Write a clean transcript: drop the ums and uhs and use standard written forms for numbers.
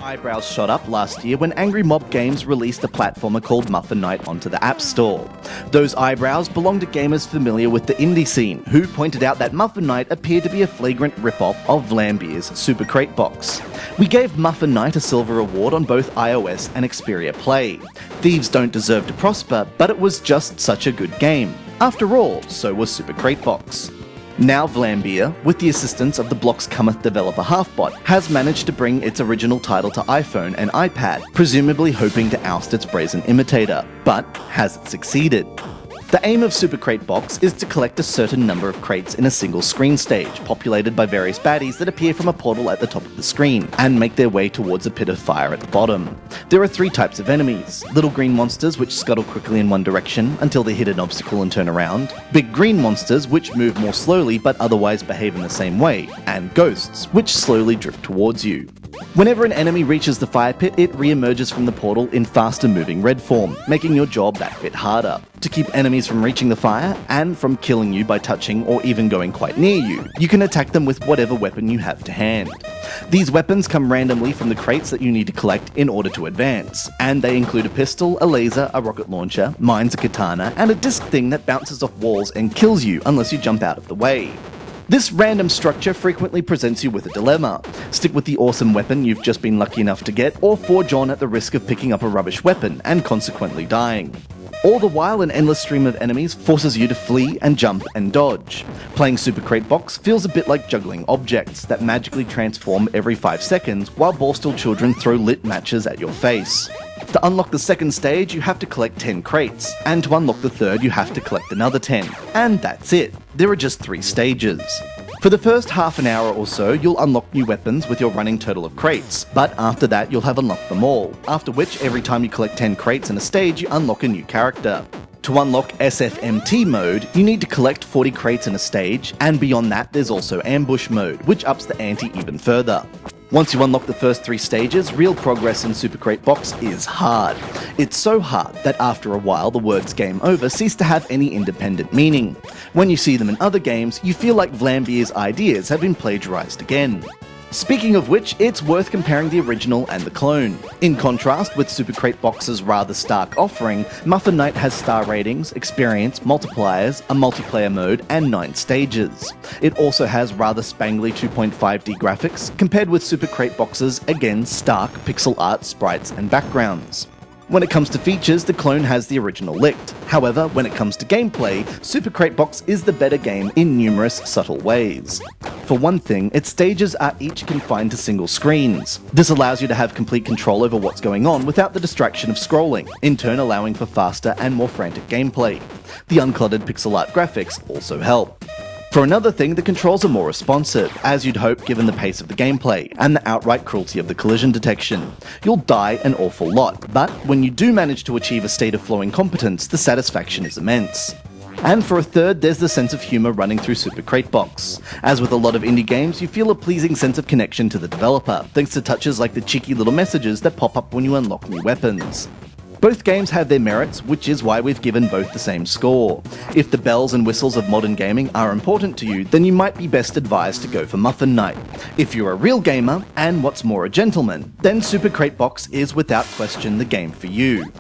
Eyebrows shot up last year when Angry Mob Games released a platformer called Muffin Night onto the App Store. Those eyebrows belong to gamers familiar with the indie scene, who pointed out that Muffin Night appeared to be a flagrant rip-off of Vlambeer's Super Crate Box. We gave Muffin Night a silver award on both iOS and Xperia Play. Thieves don't deserve to prosper, but it was just such a good game. After all, so was Super Crate Box. Now Vlambeer, with the assistance of the Blocks Cometh developer Halfbot, has managed to bring its original title to iPhone and iPad, presumably hoping to oust its brazen imitator. But has it succeeded? The aim of Super Crate Box is to collect a certain number of crates in a single screen stage, populated by various baddies that appear from a portal at the top of the screen, and make their way towards a pit of fire at the bottom. There are 3 types of enemies: little green monsters which scuttle quickly in one direction until they hit an obstacle and turn around, big green monsters which move more slowly but otherwise behave in the same way, and ghosts which slowly drift towards you. Whenever an enemy reaches the fire pit, it re-emerges from the portal in faster moving red form, making your job that bit harder. To keep enemies from reaching the fire, and from killing you by touching or even going quite near you, you can attack them with whatever weapon you have to hand. These weapons come randomly from the crates that you need to collect in order to advance, and they include a pistol, a laser, a rocket launcher, mine's a katana, and a disc thing that bounces off walls and kills you unless you jump out of the way. This random structure frequently presents you with a dilemma: stick with the awesome weapon you've just been lucky enough to get, or forge on at the risk of picking up a rubbish weapon and consequently dying. All the while, an endless stream of enemies forces you to flee and jump and dodge. Playing Super Crate Box feels a bit like juggling objects that magically transform every 5 seconds while Borstal children throw lit matches at your face. To unlock the second stage, you have to collect 10 crates, and to unlock the third, you have to collect another 10. And that's it. There are just 3 stages. For the first half an hour or so, you'll unlock new weapons with your running total of crates, but after that you'll have unlocked them all, after which every time you collect 10 crates in a stage, you unlock a new character. To unlock SFMT mode, you need to collect 40 crates in a stage, and beyond that there's also ambush mode, which ups the ante even further. Once you unlock the first 3 stages, real progress in Super Crate Box is hard. It's so hard that after a while the words game over cease to have any independent meaning. When you see them in other games, you feel like Vlambeer's ideas have been plagiarized again. Speaking of which, it's worth comparing the original and the clone. In contrast with Super Crate Box's rather stark offering, Muffin Night has star ratings, experience, multipliers, a multiplayer mode, and 9 stages. It also has rather spangly 2.5D graphics, compared with Super Crate Box's, again, stark pixel art sprites and backgrounds. When it comes to features, the clone has the original licked. However, when it comes to gameplay, Super Crate Box is the better game in numerous subtle ways. For one thing, its stages are each confined to single screens. This allows you to have complete control over what's going on without the distraction of scrolling, in turn allowing for faster and more frantic gameplay. The uncluttered pixel art graphics also help. For another thing, the controls are more responsive, as you'd hope given the pace of the gameplay, and the outright cruelty of the collision detection. You'll die an awful lot, but when you do manage to achieve a state of flowing competence, the satisfaction is immense. And for a third, there's the sense of humour running through Super Crate Box. As with a lot of indie games, you feel a pleasing sense of connection to the developer, thanks to touches like the cheeky little messages that pop up when you unlock new weapons. Both games have their merits, which is why we've given both the same score. If the bells and whistles of modern gaming are important to you, then you might be best advised to go for Muffin Night. If you're a real gamer, and what's more a gentleman, then Super Crate Box is without question the game for you.